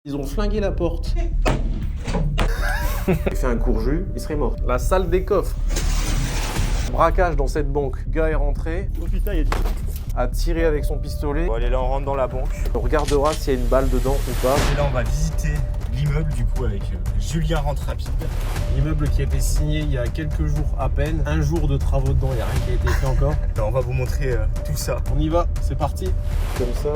Ils ont flingué la porte. Il fait un courju, il serait mort. La salle des coffres. Braquage dans cette banque. Le gars est rentré. Oh putain, il y a du... A tiré avec son pistolet. Bon, allez, là, on rentre dans la banque. On regardera s'il y a une balle dedans ou pas. Et là, on va visiter l'immeuble, du coup, avec Julien Rentre Rapide. L'immeuble qui a été signé il y a quelques jours à peine. Un jour de travaux dedans, il n'y a rien qui a été fait encore. Alors, on va vous montrer tout ça. On y va, c'est parti. Comme ça.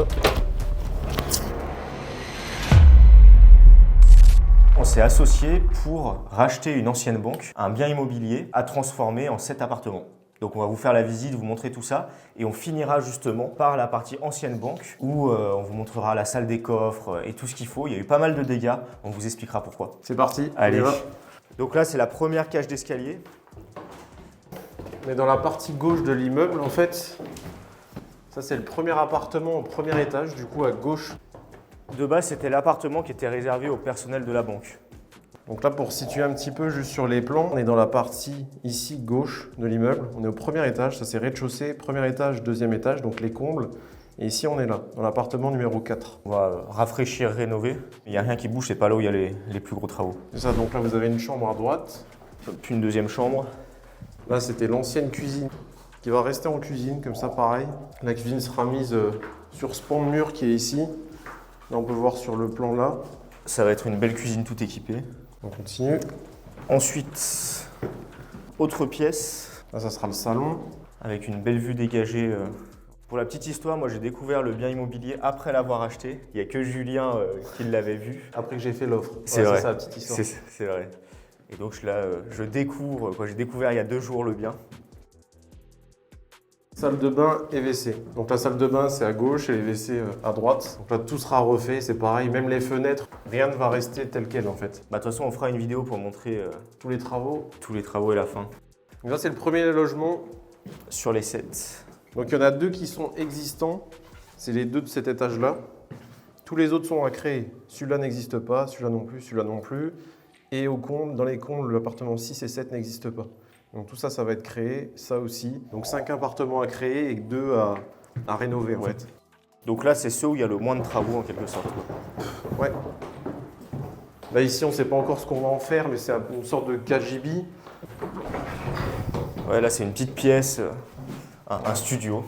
On s'est associé pour racheter une ancienne banque, un bien immobilier à transformer en 7 appartements. Donc on va vous faire la visite, vous montrer tout ça et on finira justement par la partie ancienne banque où on vous montrera la salle des coffres et tout ce qu'il faut. Il y a eu pas mal de dégâts, on vous expliquera pourquoi. C'est parti. Allez. On y va. Donc là c'est la première cage d'escalier. On est dans la partie gauche de l'immeuble en fait. Ça c'est le premier appartement au premier étage, du coup à gauche. De base c'était l'appartement qui était réservé au personnel de la banque. Donc là, pour situer un petit peu juste sur les plans, on est dans la partie ici gauche de l'immeuble. On est au premier étage, ça c'est rez-de-chaussée, premier étage, deuxième étage, donc les combles. Et ici, on est là, dans l'appartement numéro 4. On va rafraîchir, rénover. Il n'y a rien qui bouge, c'est pas là où il y a les plus gros travaux. C'est ça, donc là, vous avez une chambre à droite. Puis une deuxième chambre. Là, c'était l'ancienne cuisine qui va rester en cuisine, comme ça, pareil. La cuisine sera mise sur ce pan de mur qui est ici. Là, on peut voir sur le plan là. Ça va être une belle cuisine toute équipée. On continue. Ensuite, autre pièce. Là, ça sera le salon. Avec une belle vue dégagée. Pour la petite histoire, moi j'ai découvert le bien immobilier après l'avoir acheté. Il n'y a que Julien qui l'avait vu. Après que j'ai fait l'offre. C'est vrai. C'est ça, la petite histoire. C'est vrai. Et donc là, je découvre, j'ai découvert il y a 2 jours le bien. Salle de bain et WC. Donc la salle de bain c'est à gauche et les WC à droite. Donc là tout sera refait, c'est pareil, même les fenêtres, rien ne va rester tel quel en fait. Bah, de toute façon on fera une vidéo pour montrer Tous les travaux. et la fin. Donc là c'est le premier logement. Sur les 7. Donc il y en a 2 qui sont existants, c'est les 2 de cet étage là. Tous les autres sont à créer. Celui-là n'existe pas, celui-là non plus, celui-là non plus. Et au comble, dans les combles, l'appartement 6 et 7 n'existe pas. Donc tout ça, ça va être créé, ça aussi. Donc 5 appartements à créer et 2 à rénover en fait. Donc là c'est ceux où il y a le moins de travaux en quelque sorte. Ouais. Là ici, on ne sait pas encore ce qu'on va en faire, mais c'est une sorte de KGB. Ouais, là c'est une petite pièce, un studio.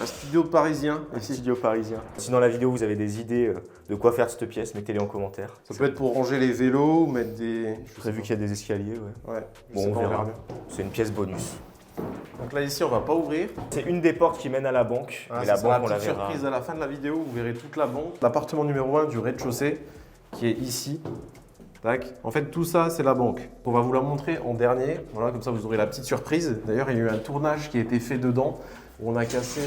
Un studio parisien Un ici. studio parisien. Si dans la vidéo vous avez des idées de quoi faire cette pièce, mettez-les en commentaire. Ça peut être pour ranger les vélos, mettre des... J'ai vu qu'il y a des escaliers, ouais. Ouais, Bon, sais on pas, verra. bien. C'est une pièce bonus. Donc là ici, on va pas ouvrir. C'est une des portes qui mène à la banque. Ah, et ça la sera banque, on la petite verra. surprise à la fin de la vidéo, vous verrez toute la banque. L'appartement numéro 1 du rez-de-chaussée, qui est ici. Tac. En fait, tout ça, c'est la banque. On va vous la montrer en dernier. Voilà, comme ça, vous aurez la petite surprise. D'ailleurs, il y a eu un tournage qui a été fait dedans, où on a cassé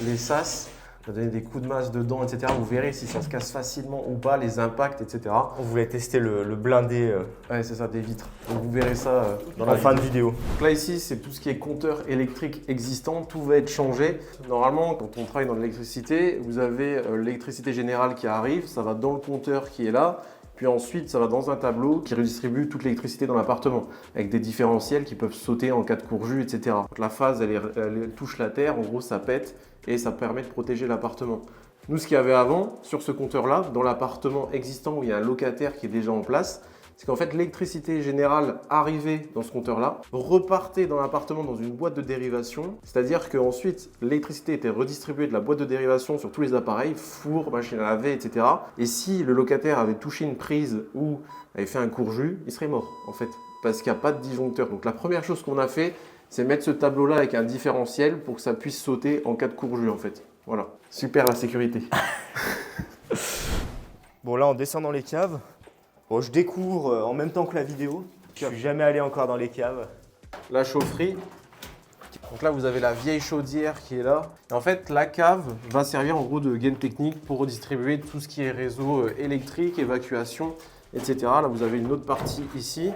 les sas, on a donné des coups de masse dedans, etc. Vous verrez si ça se casse facilement ou pas, les impacts, etc. On voulait tester le blindé Ouais, c'est ça, des vitres. Donc, vous verrez ça dans la en fin de vidéo. Donc là ici, c'est tout ce qui est compteur électrique existant, tout va être changé. Normalement, quand on travaille dans l'électricité, vous avez l'électricité générale qui arrive, ça va dans le compteur qui est là, puis ensuite ça va dans un tableau qui redistribue toute l'électricité dans l'appartement, avec des différentiels qui peuvent sauter en cas de courjus, etc. Donc la phase, elle touche la terre, en gros ça pète, et ça permet de protéger l'appartement. Nous, ce qu'il y avait avant, sur ce compteur-là, dans l'appartement existant où il y a un locataire qui est déjà en place, c'est qu'en fait, l'électricité générale arrivait dans ce compteur-là, repartait dans l'appartement dans une boîte de dérivation, c'est-à-dire qu'ensuite, l'électricité était redistribuée de la boîte de dérivation sur tous les appareils, four, machine à laver, etc. Et si le locataire avait touché une prise ou avait fait un courjus, il serait mort, en fait, parce qu'il n'y a pas de disjoncteur. Donc la première chose qu'on a fait, c'est mettre ce tableau-là avec un différentiel pour que ça puisse sauter en cas de courjus, en fait. Voilà. Super la sécurité. Bon, là on descend dans les caves. Bon, je découvre en même temps que la vidéo. Je suis jamais allé encore dans les caves. La chaufferie. Donc là, vous avez la vieille chaudière qui est là. Et en fait, la cave va servir en gros de gaine technique pour redistribuer tout ce qui est réseau électrique, évacuation, etc. Là, vous avez une autre partie ici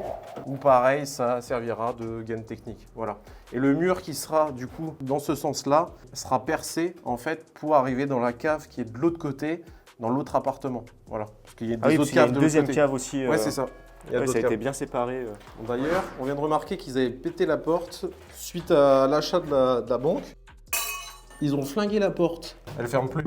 où pareil, ça servira de gaine technique. Voilà. Et le mur qui sera du coup dans ce sens-là sera percé en fait pour arriver dans la cave qui est de l'autre côté, dans l'autre appartement. Voilà. Parce qu'il y a des autres caves une de l'autre deuxième côté. cave aussi. Ouais, c'est ça. Il y a Ouais, ça d'autres a été caves. bien séparé. Bon, d'ailleurs, on vient de remarquer qu'ils avaient pété la porte suite à l'achat de la banque. Ils ont flingué la porte. Elle ferme plus.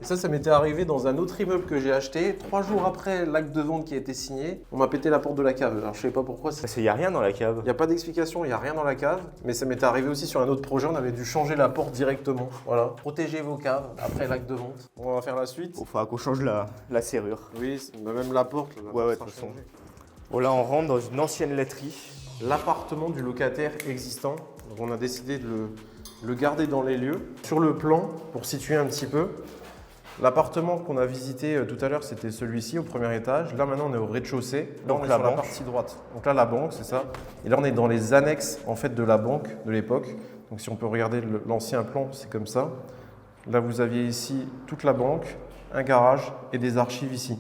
Et ça m'était arrivé dans un autre immeuble que j'ai acheté. 3 jours après l'acte de vente qui a été signé, on m'a pété la porte de la cave. Alors je sais pas pourquoi. Parce qu'il n'y a rien dans la cave. Il n'y a pas d'explication, il n'y a rien dans la cave. Mais ça m'était arrivé aussi sur un autre projet, on avait dû changer la porte directement. Voilà. Protégez vos caves après l'acte de vente. On va faire la suite. Il faudra qu'on change la serrure. Oui, même la porte. Ouais, de toute façon. Bon, là, on rentre dans une ancienne laiterie. L'appartement du locataire existant. Donc on a décidé de le garder dans les lieux. Sur le plan, pour situer un petit peu, l'appartement qu'on a visité tout à l'heure, c'était celui-ci au premier étage. Là, maintenant, on est au rez-de-chaussée. Là, Donc on est la sur la banque. partie droite. Donc là, la banque, c'est ça. Et là, on est dans les annexes en fait de la banque de l'époque. Donc si on peut regarder l'ancien plan, c'est comme ça. Là, vous aviez ici toute la banque, un garage et des archives ici.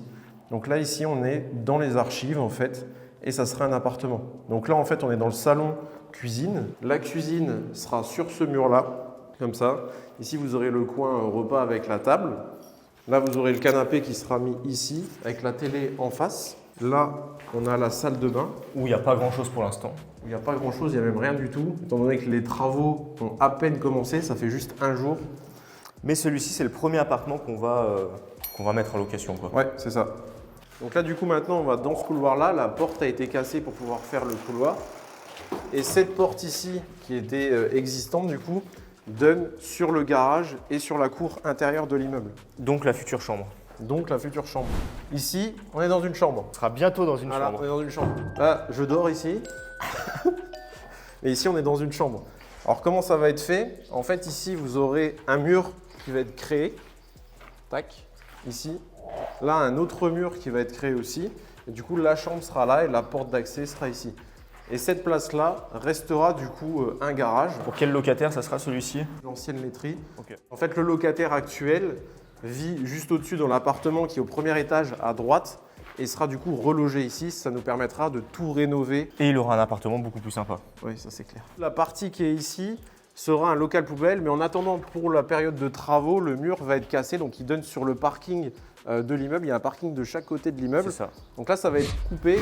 Donc là, ici, on est dans les archives en fait, et ça sera un appartement. Donc là, en fait, on est dans le salon cuisine. La cuisine sera sur ce mur-là, comme ça. Ici, vous aurez le coin repas avec la table. Là, vous aurez le canapé qui sera mis ici, avec la télé en face. Là, on a la salle de bain. Où il n'y a pas grand-chose pour l'instant. Il n'y a pas grand-chose, il n'y a même rien du tout. Étant donné que les travaux ont à peine commencé, ça fait juste un jour. Mais celui-ci, c'est le premier appartement qu'on va mettre en location, quoi. Ouais, c'est ça. Donc là, du coup, maintenant, on va dans ce couloir-là. La porte a été cassée pour pouvoir faire le couloir. Et cette porte ici, qui était existante, du coup, donne sur le garage et sur la cour intérieure de l'immeuble. Donc la future chambre. Donc la future chambre. Ici, on est dans une chambre. On sera bientôt dans une Voilà, chambre. on est dans une chambre. Là, je dors ici. Et ici, on est dans une chambre. Alors, comment ça va être fait? En fait, ici, vous aurez un mur qui va être créé. Tac, ici. Là, un autre mur qui va être créé aussi. Et du coup, la chambre sera là et la porte d'accès sera ici. Et cette place-là restera du coup un garage. Pour quel locataire ça sera celui-ci? L'ancienne laiterie. Ok. En fait, le locataire actuel vit juste au-dessus dans l'appartement qui est au premier étage à droite et sera du coup relogé ici. Ça nous permettra de tout rénover. Et il aura un appartement beaucoup plus sympa. Oui, ça c'est clair. La partie qui est ici sera un local poubelle, mais en attendant pour la période de travaux, le mur va être cassé, donc il donne sur le parking de l'immeuble. Il y a un parking de chaque côté de l'immeuble. C'est ça. Donc là, ça va être coupé,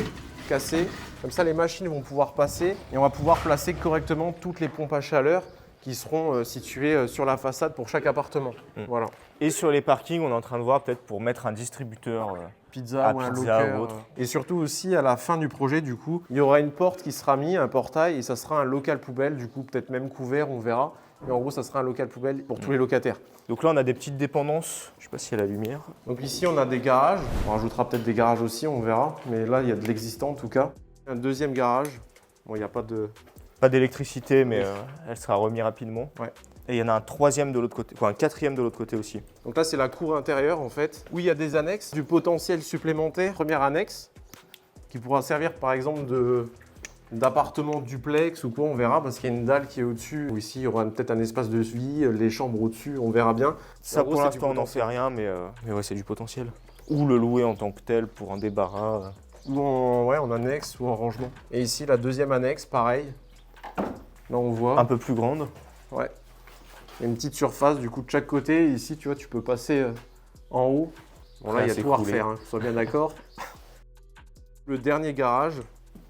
cassé. Comme ça, les machines vont pouvoir passer et on va pouvoir placer correctement toutes les pompes à chaleur qui seront situées sur la façade pour chaque appartement. Voilà. Et sur les parkings, on est en train de voir peut-être pour mettre un distributeur. Pizza ou un pizza locker. ou autre. Et surtout aussi, à la fin du projet, du coup, il y aura une porte qui sera mise, un portail, et ça sera un local poubelle, du coup, peut-être même couvert, on verra. Mais en gros, ça sera un local poubelle pour tous les locataires. Donc là, on a des petites dépendances. Je ne sais pas s'il y a la lumière. Donc ici, on a des garages. On rajoutera peut-être des garages aussi, on verra. Mais là, il y a de l'existant en tout cas. Un deuxième garage. Bon, il n'y a pas de... Pas d'électricité, mais elle sera remise rapidement. Ouais. Et il y en a un troisième de l'autre côté, quoi, un quatrième de l'autre côté aussi. Donc là, c'est la cour intérieure en fait, où il y a des annexes, du potentiel supplémentaire. Première annexe, qui pourra servir par exemple d'appartement duplex ou quoi, on verra, parce qu'il y a une dalle qui est au-dessus. Ou ici, il y aura peut-être un espace de vie, les chambres au-dessus, on verra bien. Ça, En gros, pour c'est du l'instant, on n'en sait rien, mais ouais, c'est du potentiel. Ou le louer en tant que tel pour un débarras. Ou en annexe ou en rangement. Et ici, la deuxième annexe, pareil. Là, on voit. Un peu plus grande. Ouais. Il y a une petite surface du coup de chaque côté. Et ici, tu vois, tu peux passer en haut. Bon, là, il y a c'est tout à coulé. refaire, hein, qu'on soit bien d'accord. Le dernier garage.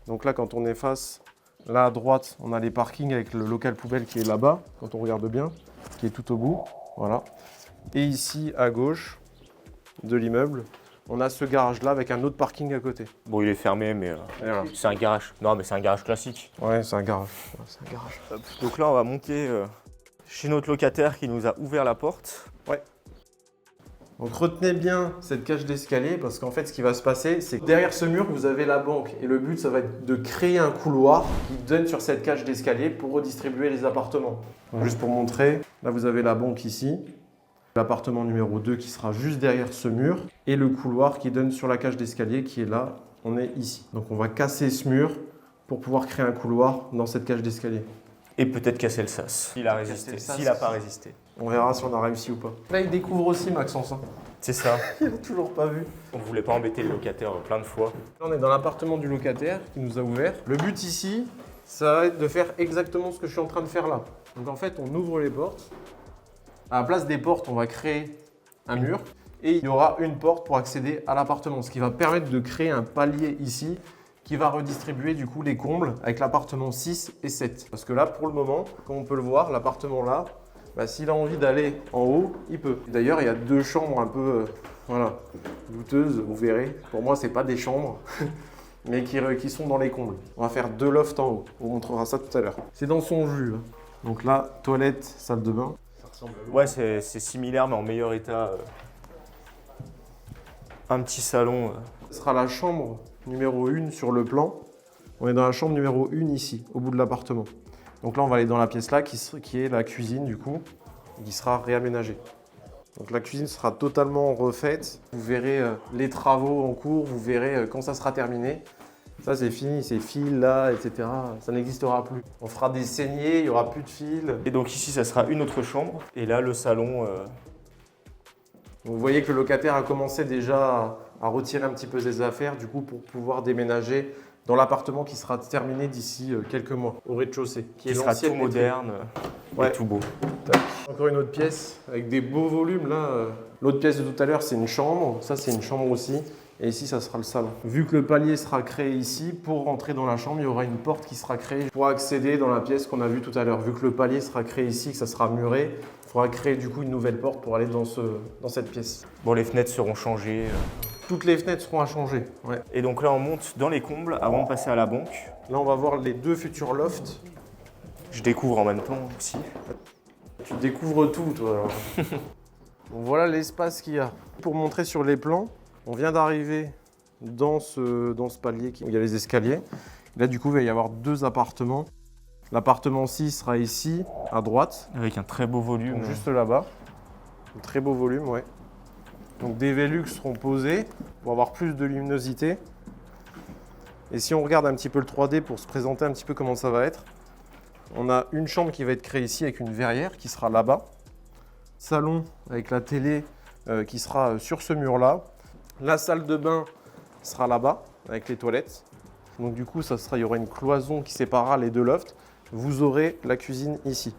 Donc là, quand on est face, là à droite, on a les parkings avec le local poubelle qui est là-bas, quand on regarde bien, qui est tout au bout. Voilà. Et ici, à gauche de l'immeuble, on a ce garage-là avec un autre parking à côté. Bon, il est fermé, mais Et voilà. c'est un garage. Non, mais c'est un garage classique. Ouais, c'est un garage. Ouais, c'est un garage. Donc là, on va monter chez notre locataire qui nous a ouvert la porte. Ouais. Donc retenez bien cette cage d'escalier parce qu'en fait ce qui va se passer c'est que derrière ce mur vous avez la banque et le but ça va être de créer un couloir qui donne sur cette cage d'escalier pour redistribuer les appartements. Donc, juste pour montrer, là vous avez la banque ici, l'appartement numéro 2 qui sera juste derrière ce mur et le couloir qui donne sur la cage d'escalier qui est là, on est ici. Donc on va casser ce mur pour pouvoir créer un couloir dans cette cage d'escalier. Et peut-être casser le sas. S'il a résisté. Casser le sas. S'il n'a pas résisté. On verra si on a réussi ou pas. Là il découvre aussi Maxence, hein. C'est ça. Il n'a toujours pas vu. On ne voulait pas embêter le locataire plein de fois. Là, on est dans l'appartement du locataire qui nous a ouvert. Le but ici, ça va être de faire exactement ce que je suis en train de faire là. Donc en fait, on ouvre les portes. À la place des portes, on va créer un mur. Et il y aura une porte pour accéder à l'appartement. Ce qui va permettre de créer un palier ici qui va redistribuer du coup les combles avec l'appartement 6 et 7. Parce que là, pour le moment, comme on peut le voir, l'appartement là, bah, s'il a envie d'aller en haut, il peut. D'ailleurs, il y a 2 chambres un peu voilà, douteuses, vous verrez. Pour moi, c'est pas des chambres, mais qui sont dans les combles. On va faire 2 lofts en haut. On vous montrera ça tout à l'heure. C'est dans son jus. Hein. Donc là, toilette, salle de bain. Ouais, c'est similaire, mais en meilleur état. Un petit salon. Ce sera la chambre numéro 1 sur le plan. On est dans la chambre numéro 1 ici, au bout de l'appartement. Donc là, on va aller dans la pièce là, qui est la cuisine du coup, qui sera réaménagée. Donc la cuisine sera totalement refaite. Vous verrez les travaux en cours, vous verrez quand ça sera terminé. Ça, c'est fini, ces fils là, etc. Ça n'existera plus. On fera des saignées, il n'y aura plus de fils. Et donc ici, ça sera une autre chambre. Et là, le salon. Vous voyez que le locataire a commencé déjà à retirer un petit peu ses affaires, du coup, pour pouvoir déménager dans l'appartement qui sera terminé d'ici quelques mois, au rez-de-chaussée. Qui sera tout moderne et tout beau. Encore une autre pièce avec des beaux volumes là. L'autre pièce de tout à l'heure, c'est une chambre. Ça, c'est une chambre aussi. Et ici, ça sera le salon. Vu que le palier sera créé ici, pour rentrer dans la chambre, il y aura une porte qui sera créée pour accéder dans la pièce qu'on a vue tout à l'heure. Vu que le palier sera créé ici, que ça sera muré, il faudra créer du coup une nouvelle porte pour aller dans cette pièce. Bon, les fenêtres seront changées. Toutes les fenêtres seront à changer. Ouais. Et donc là, on monte dans les combles avant de passer à la banque. Là, on va voir les 2 futurs lofts. Je découvre en même temps aussi. Tu découvres tout, toi. Alors. Donc, voilà l'espace qu'il y a. Pour montrer sur les plans, on vient d'arriver dans ce palier où il y a les escaliers. Là, du coup, il va y avoir 2 appartements. L'appartement 6 sera ici, à droite. Avec un très beau volume. Donc, juste là-bas. Un très beau volume, ouais. Donc des Velux seront posés pour avoir plus de luminosité. Et si on regarde un petit peu le 3D pour se présenter un petit peu comment ça va être, on a une chambre qui va être créée ici avec une verrière qui sera là-bas. Salon avec la télé qui sera sur ce mur-là. La salle de bain sera là-bas avec les toilettes. Donc du coup, il y aura une cloison qui séparera les 2 lofts. Vous aurez la cuisine ici.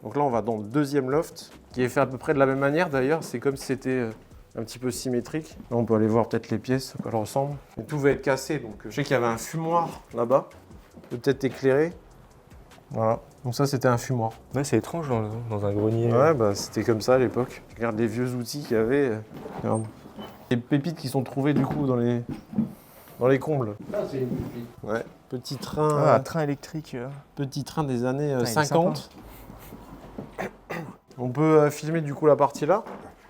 Donc là, on va dans le 2e loft qui est fait à peu près de la même manière d'ailleurs. C'est comme si c'était un petit peu symétrique. Là, on peut aller voir peut-être les pièces, à quoi elles ressemblent. Et tout va être cassé. Donc je sais qu'il y avait un fumoir là-bas. Peut-être éclairé. Voilà. Donc ça, c'était un fumoir. Ouais, c'est étrange dans un grenier. Ouais, bah c'était comme ça à l'époque. Je regarde les vieux outils qu'il y avait. Regarde. Les pépites qui sont trouvées du coup dans les combles. Ah, c'est une pépite. Ouais. Petit train. Ah, train électrique. Petit train des années il est 50. On peut filmer du coup la partie là.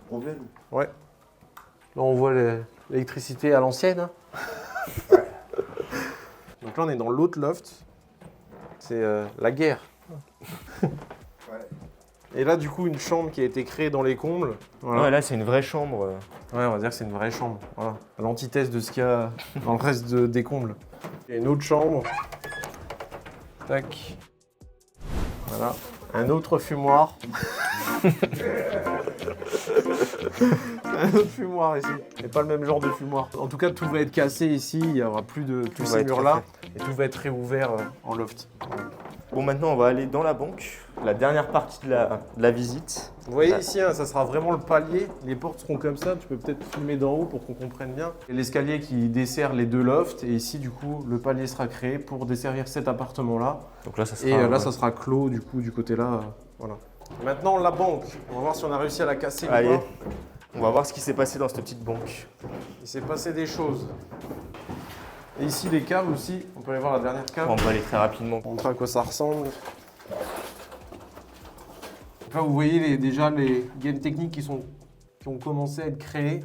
Problème. Ouais. Là, on voit l'électricité à l'ancienne. Hein. Ouais. Donc là, on est dans l'autre loft. C'est la guerre. Ouais. Et là, du coup, une chambre qui a été créée dans les combles. Voilà. Ouais, là, c'est une vraie chambre. Ouais, on va dire que c'est une vraie chambre. Voilà. À l'antithèse de ce qu'il y a dans le reste des combles. Il y a une autre chambre. Tac. Voilà. Un autre fumoir. Un autre fumoir ici. Et pas le même genre de fumoir. En tout cas, tout va être cassé ici. Il n'y aura plus de tous ces murs-là. Et tout va être réouvert en loft. Bon, maintenant, on va aller dans la banque. La dernière partie de la visite. Vous voyez ici, hein, ça sera vraiment le palier. Les portes seront comme ça. Tu peux peut-être filmer d'en haut pour qu'on comprenne bien. Et l'escalier qui dessert les 2 lofts. Et ici, du coup, le palier sera créé pour desservir cet appartement-là. Donc là, ça sera, Et là, ça sera clos, du coup, du côté-là. Voilà. Maintenant, la banque. On va voir si on a réussi à la casser ou allez, pas. on va voir ce qui s'est passé dans cette petite banque. Il s'est passé des choses. Et ici, les caves aussi. On peut aller voir la dernière cave. On va aller très rapidement. On montre à quoi ça ressemble. Là, vous voyez déjà les gaines techniques qui ont commencé à être créées.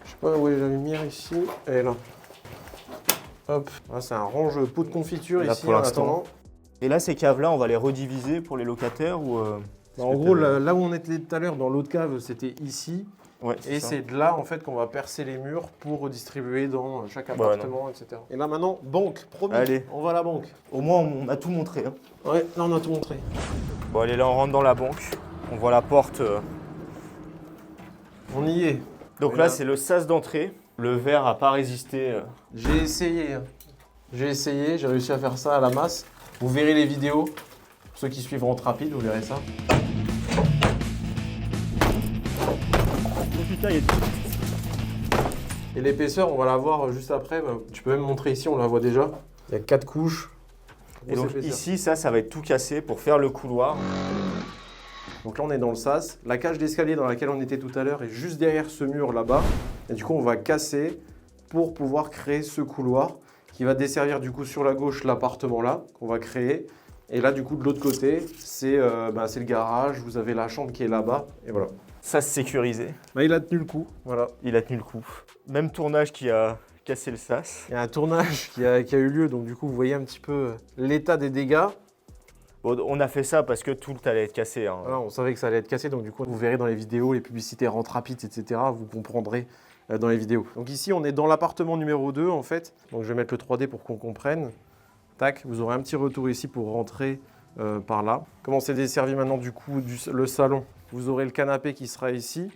Je sais pas où est la lumière ici. Elle est là. Hop. Là, c'est un range pot de confiture Là, ici pour en l'instant. attendant. Et là, ces caves-là, on va les rediviser pour les locataires ou Bah, en gros, là où on était tout à l'heure, dans l'autre cave, c'était ici. Ouais, Et ça. c'est de là en fait qu'on va percer les murs pour redistribuer dans chaque appartement, etc. Et là maintenant, banque, promis, Allez. on va à la banque. Au moins, on a tout montré. Hein. Ouais, là on a tout montré. Bon, allez, là, on rentre dans la banque. On voit la porte. On y est. Donc Et là, c'est le sas d'entrée. Le verre n'a pas résisté. J'ai essayé. Hein. J'ai réussi à faire ça à la masse. Vous verrez les vidéos. Pour ceux qui suivront rapide, vous verrez ça. Et l'épaisseur, on va la voir juste après. Tu peux même montrer ici, on la voit déjà. Il y a 4 couches. Et donc Grosse épaisseur. ici, ça va être tout cassé pour faire le couloir. Donc là, on est dans le sas. La cage d'escalier dans laquelle on était tout à l'heure est juste derrière ce mur là-bas. Et du coup, on va casser pour pouvoir créer ce couloir qui va desservir du coup sur la gauche l'appartement là qu'on va créer. Et là, du coup, de l'autre côté, c'est le garage. Vous avez la chambre qui est là-bas. Et voilà. Ça, c'est sécurisé. Bah, il a tenu le coup. Voilà. Il a tenu le coup. Même tournage qui a cassé le sas. Il y a un tournage qui a eu lieu. Donc, du coup, vous voyez un petit peu l'état des dégâts. Bon, on a fait ça parce que tout allait être cassé. Hein. Voilà, on savait que ça allait être cassé. Donc, du coup, vous verrez dans les vidéos, les publicités Rente Rapide, etc. Vous comprendrez dans les vidéos. Donc, ici, on est dans l'appartement numéro 2, en fait. Donc, je vais mettre le 3D pour qu'on comprenne. Tac, vous aurez un petit retour ici pour rentrer par là. Comment c'est desservi maintenant du coup le salon? Vous aurez le canapé qui sera ici.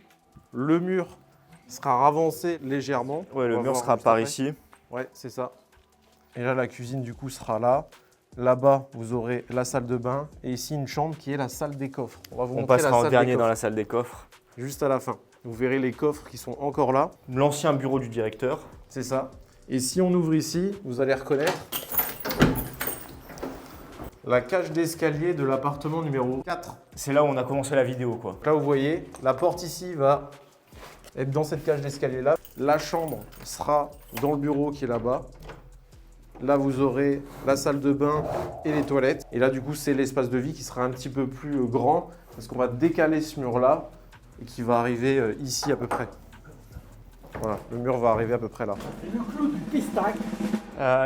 Le mur sera ravancé légèrement. Ouais, le mur sera par ici. Ouais, c'est ça. Et là, la cuisine du coup sera là. Là-bas, vous aurez la salle de bain. Et ici, une chambre qui est la salle des coffres. On va vous On montrer passera la en salle dernier des dans coffres. la salle des coffres. Juste à la fin. Vous verrez les coffres qui sont encore là. L'ancien bureau du directeur. C'est ça. Et si on ouvre ici, vous allez reconnaître la cage d'escalier de l'appartement numéro 4. C'est là où on a commencé la vidéo, quoi. Là, vous voyez, la porte ici va être dans cette cage d'escalier-là. La chambre sera dans le bureau qui est là-bas. Là, vous aurez la salle de bain et les toilettes. Et là, du coup, c'est l'espace de vie qui sera un petit peu plus grand parce qu'on va décaler ce mur-là et qui va arriver ici à peu près. Voilà, le mur va arriver à peu près là.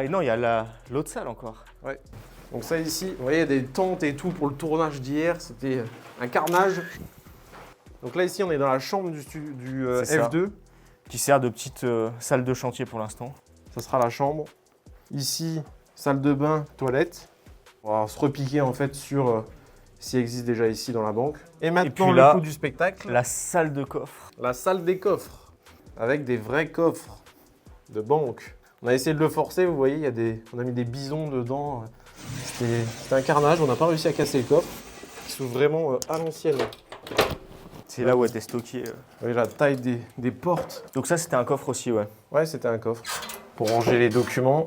Non, il y a l'autre salle encore. Ouais. Donc ça ici, vous voyez, il y a des tentes et tout pour le tournage d'hier. C'était un carnage. Donc là, ici, on est dans la chambre du C'est ça. F2. Qui sert de petite salle de chantier pour l'instant. Ça sera la chambre. Ici, salle de bain, toilette. On va se repiquer en fait sur s'il existe déjà ici dans la banque. Et maintenant, puis là, le coup du spectacle. La salle de coffre. La salle des coffres. Avec des vrais coffres de banque. On a essayé de le forcer, vous voyez, on a mis des bisons dedans. C'était un carnage, on n'a pas réussi à casser le coffre. Ils sont vraiment à l'ancienne. C'est là où était stocké. Vous voyez la taille des portes. Donc ça, c'était un coffre aussi, ouais. Ouais, c'était un coffre. Pour ranger les documents.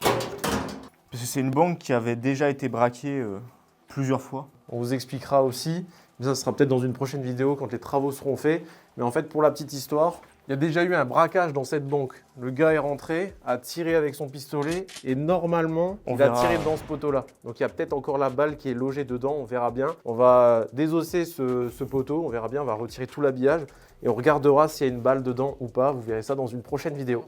Parce que c'est une banque qui avait déjà été braquée plusieurs fois. On vous expliquera aussi, mais ça sera peut-être dans une prochaine vidéo quand les travaux seront faits. Mais en fait, pour la petite histoire, il y a déjà eu un braquage dans cette banque. Le gars est rentré, a tiré avec son pistolet et normalement, On il a verra. tiré dans ce poteau-là. Donc il y a peut-être encore la balle qui est logée dedans, on verra bien. On va désosser ce poteau, on verra bien, on va retirer tout l'habillage et on regardera s'il y a une balle dedans ou pas. Vous verrez ça dans une prochaine vidéo.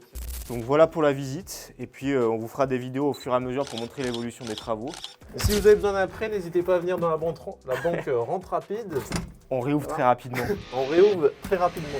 Donc voilà pour la visite. Et puis on vous fera des vidéos au fur et à mesure pour montrer l'évolution des travaux. Et si vous avez besoin d'un prêt, n'hésitez pas à venir dans la banque Rente Rapide. On réouvre très rapidement. On réouvre très rapidement.